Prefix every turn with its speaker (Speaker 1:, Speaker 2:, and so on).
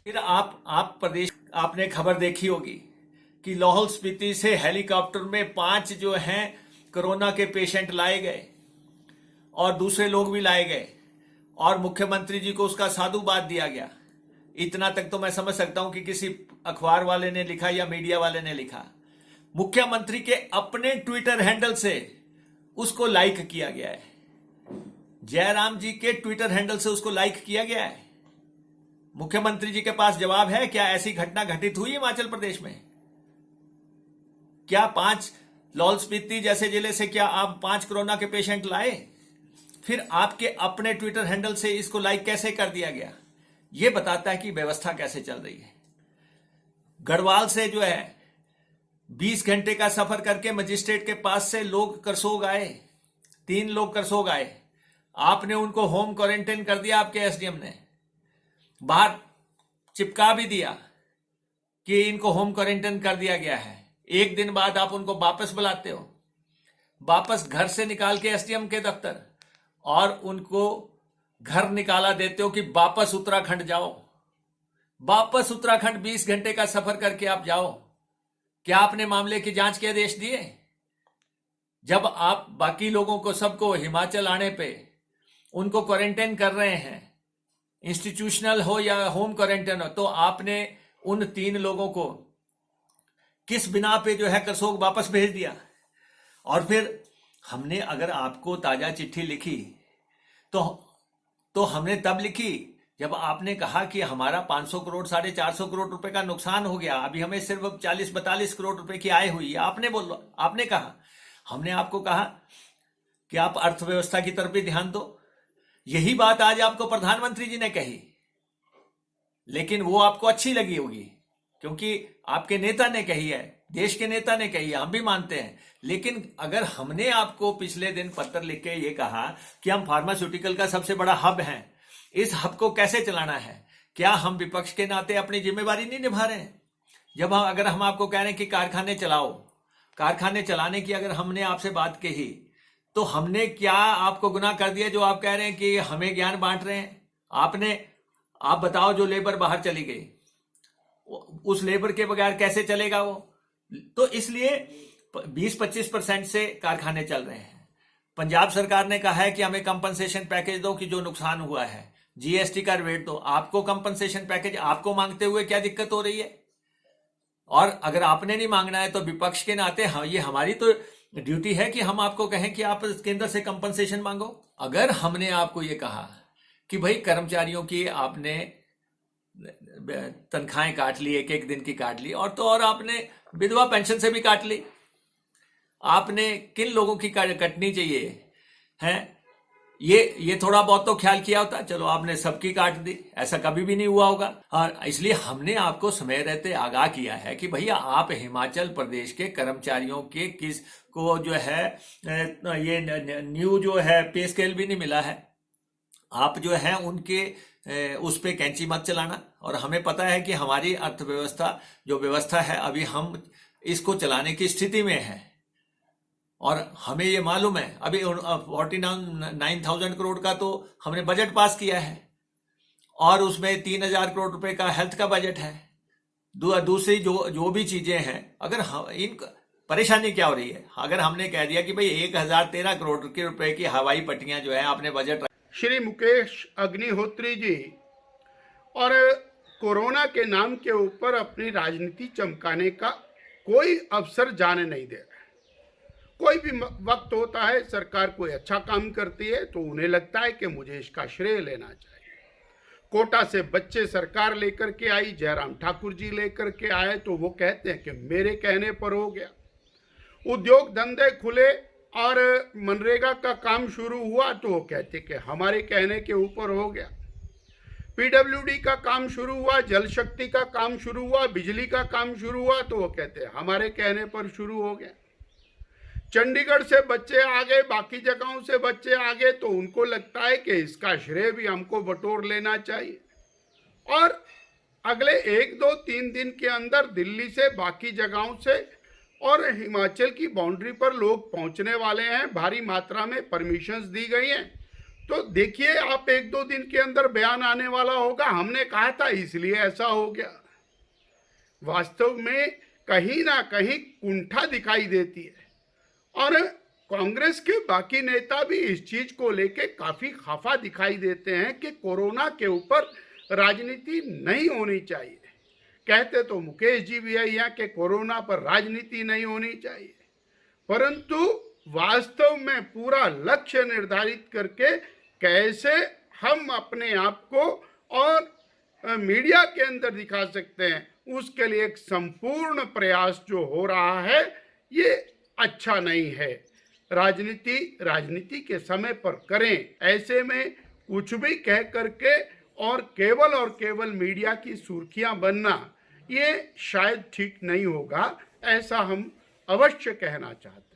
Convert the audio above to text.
Speaker 1: फिर आप प्रदेश आपने खबर देखी होगी कि लाहौल स्पीति से हेलीकॉप्टर में 5 जो हैं कोरोना के पेशेंट लाए गए और दूसरे लोग भी लाए गए और मुख्यमंत्री जी को उसका साधुवाद दिया गया। इतना तक तो मैं समझ सकता हूं कि किसी अखबार वाले ने लिखा या मीडिया वाले ने लिखा। मुख्यमंत्री के अपने ट्विटर हैंडल से उसको लाइक किया गया है। जयराम जी के ट्विटर हैंडल से उसको लाइक किया गया है। मुख्यमंत्री जी के पास जवाब है क्या ऐसी घटना घटित हुई हिमाचल प्रदेश में? क्या 5 लाहौल स्पीति जैसे जिले से क्या आप 5 कोरोना के पेशेंट लाए? फिर आपके अपने ट्विटर हैंडल से इसको लाइक कैसे कर दिया गया? यह बताता है कि व्यवस्था कैसे चल रही है। गढ़वाल से जो है 20 घंटे का सफर करके मजिस्ट्रेट के पास से लोग करसोग आए, 3 लोग करसोग आए। आपने उनको होम क्वारंटाइन कर दिया। आपके एसडीएम ने बाहर चिपका भी दिया कि इनको होम क्वारंटाइन कर दिया गया है। एक दिन बाद आप उनको वापस बुलाते हो, वापस घर से निकाल के एसडीएम के दफ्तर, और उनको घर निकाला देते हो कि वापस उत्तराखंड जाओ। वापस उत्तराखंड 20 घंटे का सफर करके आप जाओ। क्या आपने मामले की जांच के आदेश दिए? जब आप बाकी लोगों को सबको हिमाचल आने पे उनको क्वारंटाइन कर रहे हैं, इंस्टीट्यूशनल हो या होम क्वारंटाइन हो, तो आपने उन 3 लोगों को किस बिना पे जो है करसोग वापस भेज दिया? और फिर हमने अगर आपको ताजा चिट्ठी लिखी तो हमने तब लिखी जब आपने कहा कि हमारा 500 करोड़ 450 करोड़ रुपए का नुकसान हो गया, अभी हमें सिर्फ 40-42 करोड़ रुपए की आय हुई। आपने कहा, हमने आपको कहा कि आप अर्थव्यवस्था की तरफ भी ध्यान दो। यही बात आज आपको प्रधानमंत्री जी ने कही, लेकिन वो आपको अच्छी लगी होगी क्योंकि आपके नेता ने कही है, देश के नेता ने कही है, हम भी मानते हैं। लेकिन अगर हमने आपको पिछले दिन पत्र लिख के ये कहा कि हम फार्मास्यूटिकल का सबसे बड़ा हब हैं, इस हब को कैसे चलाना है, क्या हम विपक्ष के नाते अपनी जिम्मेवारी नहीं निभा रहे हैं? अगर हम आपको कह रहे हैं कि कारखाने चलाओ, कारखाने चलाने की अगर हमने आपसे बात कही तो हमने क्या आपको गुनाह कर दिया जो आप कह रहे हैं कि हमें ज्ञान बांट रहे हैं? आप बताओ, जो लेबर बाहर चली गई, उस लेबर के बगैर कैसे चलेगा वो? तो इसलिए 20-25% से कारखाने चल रहे हैं। पंजाब सरकार ने कहा है कि हमें कंपनसेशन पैकेज दो कि जो नुकसान हुआ है, जीएसटी का रेट दो। आपको कंपनसेशन पैकेज आपको मांगते हुए क्या दिक्कत हो रही है? और अगर आपने नहीं मांगना है तो विपक्ष के नाते ये हमारी तो ड्यूटी है कि हम आपको कहें कि आप केंद्र से कंपनसेशन मांगो। अगर हमने आपको ये कहा कि भाई कर्मचारियों की आपने तनख्वाहें काट ली, एक दिन की काट ली, और तो और आपने विधवा पेंशन से भी काट ली, आपने किन लोगों की कटनी चाहिए है? ये थोड़ा बहुत तो ख्याल किया होता। चलो, आपने सबकी काट दी, ऐसा कभी भी नहीं हुआ होगा। और इसलिए हमने आपको समय रहते आगाह किया है कि भैया आप हिमाचल प्रदेश के कर्मचारियों के किस को जो है ये न्यू जो है पे स्केल भी नहीं मिला है, आप जो है उनके उस पे कैंची मत चलाना। और हमें पता है कि हमारी अर्थव्यवस्था जो व्यवस्था है अभी हम इसको चलाने की स्थिति में है, और हमें ये मालूम है अभी 49,000 करोड़ का तो हमने बजट पास किया है, और उसमें 3,000 करोड़ रुपए का हेल्थ का बजट है। दूसरी जो भी चीजें हैं, अगर इन परेशानी क्या हो रही है? अगर हमने कह दिया कि भाई 1013 करोड़ के रुपए की हवाई पट्टियां जो है आपने बजट।
Speaker 2: श्री मुकेश अग्निहोत्री जी और कोरोना के नाम के ऊपर अपनी राजनीति चमकाने का कोई अवसर जाने नहीं दे रहा। कोई भी वक्त होता है, सरकार कोई अच्छा काम करती है तो उन्हें लगता है कि मुझे इसका श्रेय लेना चाहिए। कोटा से बच्चे सरकार लेकर के आई, जयराम ठाकुर जी लेकर के आए तो वो कहते हैं कि मेरे कहने पर हो गया। उद्योग धंधे खुले और मनरेगा का काम शुरू हुआ तो वो कहते कि हमारे कहने के ऊपर हो गया। पीडब्ल्यूडी का काम शुरू हुआ, जल शक्ति का काम शुरू हुआ, बिजली का काम शुरू हुआ तो वो कहते हैं हमारे कहने पर शुरू हो गया। चंडीगढ़ से बच्चे आ गए, बाकी जगहों से बच्चे आ गए तो उनको लगता है कि इसका श्रेय भी हमको बटोर लेना चाहिए। और अगले 1, 2, 3 दिन के अंदर दिल्ली से, बाकी जगहों से और हिमाचल की बाउंड्री पर लोग पहुंचने वाले हैं। भारी मात्रा में परमिशंस दी गई हैं तो देखिए, आप एक दो दिन के अंदर बयान आने वाला होगा, हमने कहा था इसलिए ऐसा हो गया। वास्तव में कहीं ना कहीं कुंठा दिखाई देती है, और कांग्रेस के बाकी नेता भी इस चीज को लेके काफी खफा दिखाई देते हैं कि कोरोना के ऊपर राजनीति नहीं होनी चाहिए। कहते तो मुकेश जी भी है यहाँ के कोरोना पर राजनीति नहीं होनी चाहिए, परंतु वास्तव में पूरा लक्ष्य निर्धारित करके कैसे हम अपने आप को और मीडिया के अंदर दिखा सकते हैं, उसके लिए एक संपूर्ण प्रयास जो हो रहा है ये अच्छा नहीं है। राजनीति के समय पर करें, ऐसे में कुछ भी कह करके और केवल मीडिया की सुर्खियां बनना ये शायद ठीक नहीं होगा, ऐसा हम अवश्य कहना चाहते हैं।